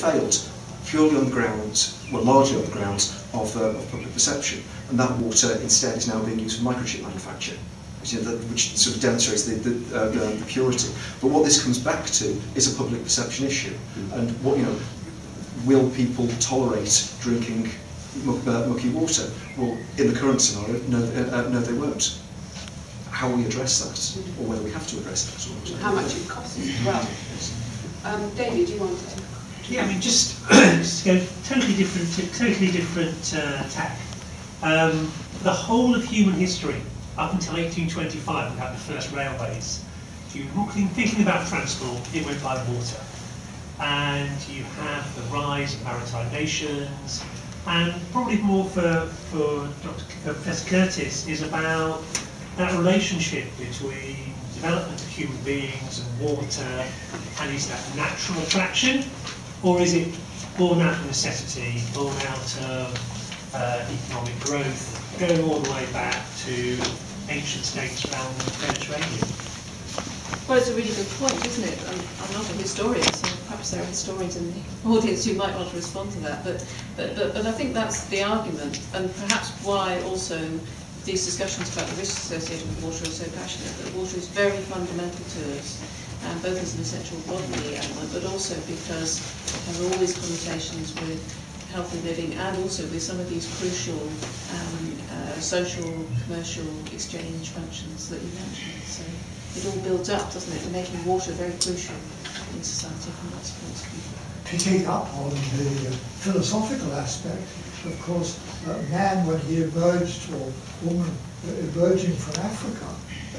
failed purely on the grounds, well, largely on the grounds of public perception, and that water instead is now being used for microchip manufacture, which sort of demonstrates the purity. But what this comes back to is a public perception issue, and what, you know, will people tolerate drinking mucky water? Well, in the current scenario, no, they won't. How we address that, or whether we have to address that, how much it costs as well. David, do you want to? Yeah, I mean, just to go totally different tack. The whole of human history, up until 1825, we had the first railways. If you're thinking about transport, it went by water. And you have the rise of maritime nations, and probably more for Professor Curtis is about that relationship between development of human beings and water, and is that natural attraction, or is it born out of necessity, born out of economic growth, going all the way back to ancient states around the Mediterranean? Well, it's a really good point, isn't it? I'm not a historian, so perhaps there are historians in the audience who might want to respond to that. But I think that's the argument, and perhaps why also these discussions about the risks associated with water are so passionate. That water is very fundamental to us, both as an essential bodily element, but also because there are all these connotations with healthy living, and also with some of these crucial social, commercial exchange functions that you mentioned. So it all builds up, doesn't it? And making water very crucial in society from lots of points of view. Picking up on the philosophical aspect, of course, man, when he emerged, or woman emerging from Africa,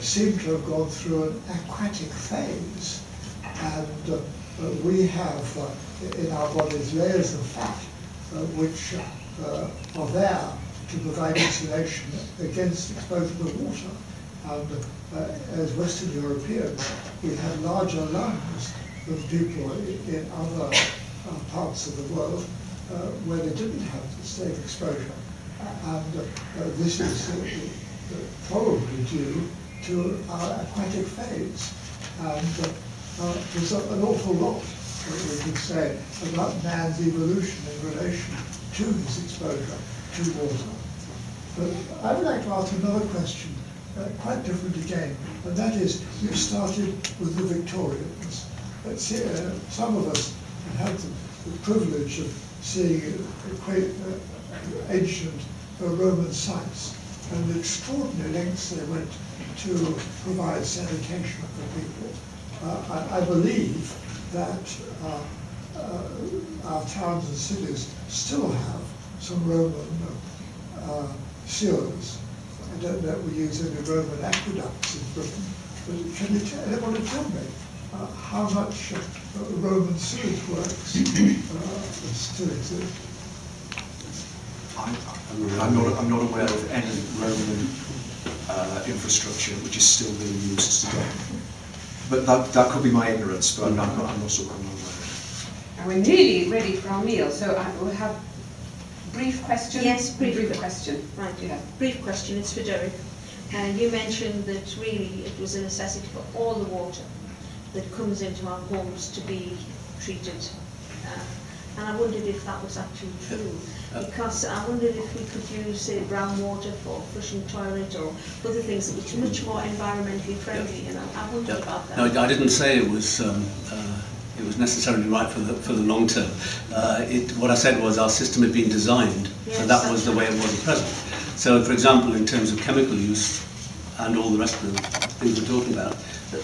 seemed to have gone through an aquatic phase. And we have in our bodies layers of fat which are there to provide insulation against exposure to water. And as Western Europeans, we had larger lungs than people in other parts of the world where they didn't have the same exposure. And this is probably due to our aquatic phase. And there's an awful lot that we could say about man's evolution in relation to his exposure to water. But I would like to ask another question, quite different again, and that is, you started with the Victorians. Some of us have had the privilege of seeing ancient Roman sites and the extraordinary lengths they went to provide sanitation for people. I believe that our towns and cities still have some Roman sewers. I don't know if we use any Roman aqueducts in Britain, but can you anyone tell me how much Roman sewage works still exist? I'm not aware of any Roman infrastructure which is still being used today. But that could be my ignorance, but I'm not aware. And we're nearly ready for our meal, so we'll have brief question. Yes, brief question. Right. Yeah. Brief question. It's for Derek. You mentioned that really it was a necessity for all the water that comes into our homes to be treated. And I wondered if that was actually true, because I wondered if we could use, say, brown water for flushing toilet or other things that were much more environmentally friendly. And I wondered about that. No, I didn't say it was necessarily right for the long term. What I said was our system had been designed, so that was the way it was at present. So, for example, in terms of chemical use and all the rest of the things we're talking about,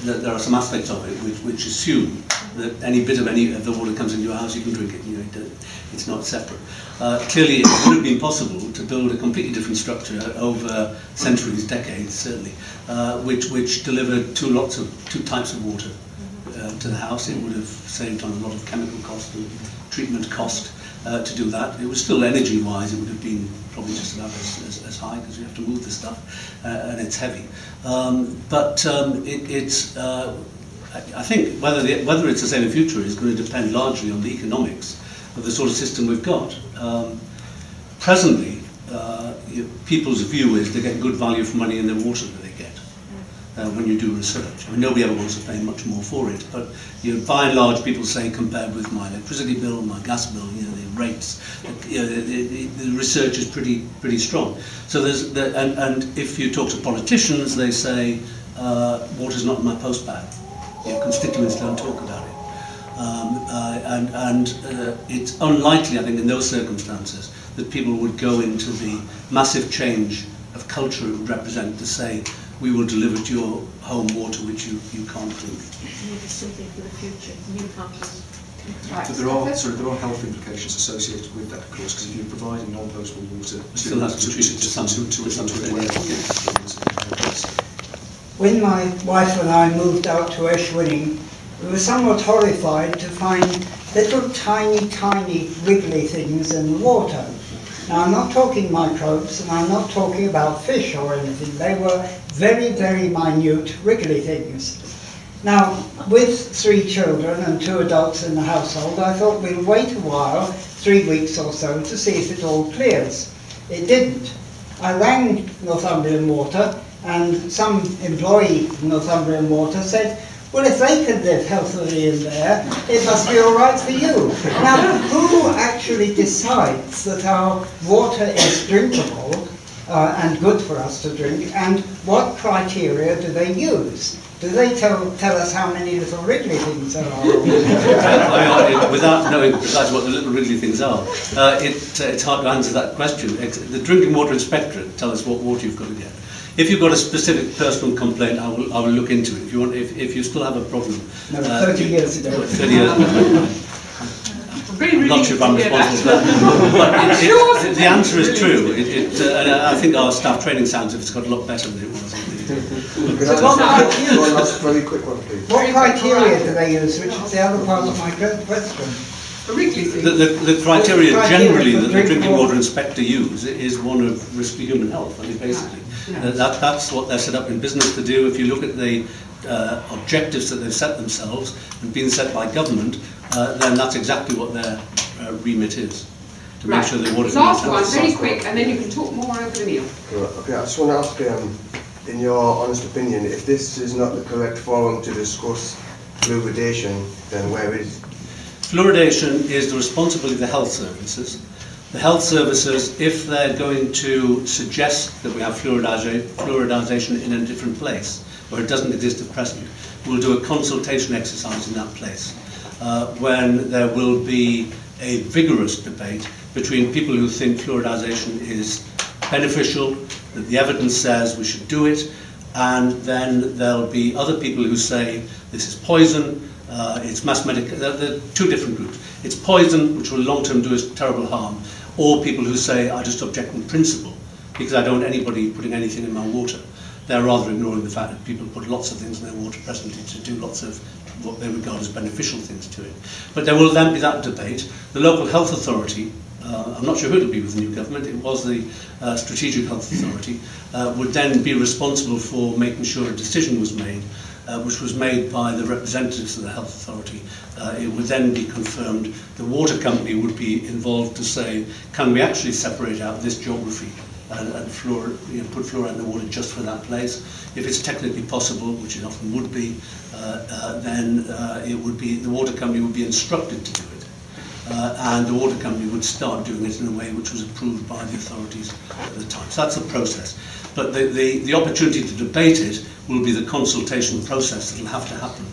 there are some aspects of it which assume that any bit of the water comes into your house, you can drink it. You know, it's not separate. Clearly, it would have been possible to build a completely different structure over centuries, decades, certainly, which delivered two types of water to the house. It would have saved on a lot of chemical cost and treatment cost to do that. It was still energy-wise, it would have been probably just about as high, because you have to move the stuff, and it's heavy. I think whether it's the same in future is going to depend largely on the economics of the sort of system we've got. Presently, people's view is they get good value for money in the water that they get. when you do research. I mean, nobody ever wants to pay much more for it, but by and large, people say compared with my electricity bill, my gas bill, the rates, the research is pretty strong. So and if you talk to politicians, they say water's not in my post bag. Your constituents don't talk about it, it's unlikely, I think, in those circumstances, that people would go into the massive change of culture it would represent to say, we will deliver to your home water which you can't drink. Maybe something for the future, new patterns. Right. But there are health implications associated with that, of course, because if you're providing non-potable water Still has to be treated to some When my wife and I moved out to Ashwinning, we were somewhat horrified to find little tiny wriggly things in the water. Now, I'm not talking microbes, and I'm not talking about fish or anything. They were very minute wriggly things. Now, with 3 children and 2 adults in the household, I thought we'll wait a while, 3 weeks or so, to see if it all clears. It didn't. I rang Northumbrian Water, and some employee of Northumbrian Water said, well, if they can live healthily in there, it must be all right for you. Now, who actually decides that our water is drinkable and good for us to drink, and what criteria do they use? Do they tell us how many little wriggly things there are? Without knowing precisely what the little wriggly things are, it's hard to answer that question. The drinking water inspectorate tell us what water you've got to get. If you've got a specific personal complaint, I will look into it. If you still have a problem. No, 30 years ago. 30 years ago. I'm not sure if I'm responsible for that. But the answer is true. And I think our staff training sounds it's got a lot better than it was. One last very quick one, please. What criteria do they use, which is the other part of my question? The criteria generally that the drinking water inspector uses is one of risk to human health. I mean, basically, that's what they're set up in business to do. If you look at the objectives that they've set themselves and been set by government, then that's exactly what their remit is. To make sure the water. Last one, very quick, and then you can talk more over the meal. Okay, I just want to ask, in your honest opinion, if this is not the correct forum to discuss fluoridation, then where is it? Fluoridation is the responsibility of the health services. The health services, if they're going to suggest that we have fluoridization in a different place, where it doesn't exist at present, will do a consultation exercise in that place, when there will be a vigorous debate between people who think fluoridization is beneficial, that the evidence says we should do it, and then there'll be other people who say this is poison, it's mass medical. There are 2 different groups. It's poison, which will long-term do us terrible harm, or people who say, I just object in principle, because I don't want anybody putting anything in my water. They're rather ignoring the fact that people put lots of things in their water presently to do lots of what they regard as beneficial things to it. But there will then be that debate. The local health authority, I'm not sure who it will be with the new government, it was the Strategic Health Authority, would then be responsible for making sure a decision was made, which was made by the representatives of the health authority. It would then be confirmed. The water company would be involved to say, can we actually separate out this geography and put fluoride in the water just for that place? If it's technically possible, which it often would be, then it would be the water company would be instructed to do it. And the water company would start doing it in a way which was approved by the authorities at the time. So that's the process. But the opportunity to debate it will be the consultation process that will have to happen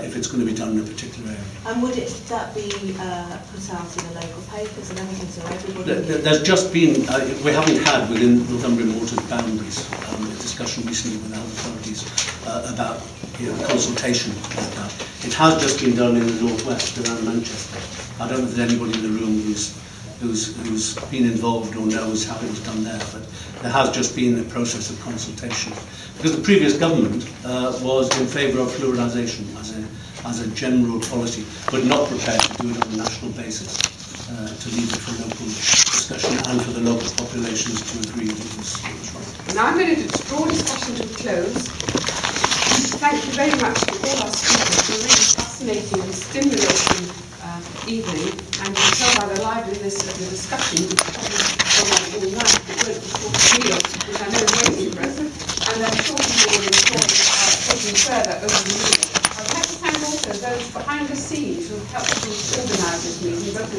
if it's going to be done in a particular area. And would that be put out in the local papers and everything so everybody... There's just been, we haven't had within Northumbrian Water's boundaries a discussion recently with health authorities about consultation like that. It has just been done in the northwest around Manchester. I don't know if there's anybody in the room who's been involved or knows how it was done there, but there has just been a process of consultation. Because the previous government was in favour of fluoridization as a general policy, but not prepared to do it on a national basis, to leave it for local discussion and for the local populations to agree that it was right. Now I'm going to draw discussion to a close. Thank you very much to all our speakers for a really fascinating and stimulating evening, and you can tell by the liveliness of the discussion, which probably gone on all night, it won't be short meal, which I know is very impressive. and I'm sure people will enjoy taking further over the years. I'd like to thank also those behind the scenes who have helped to organise this meeting, both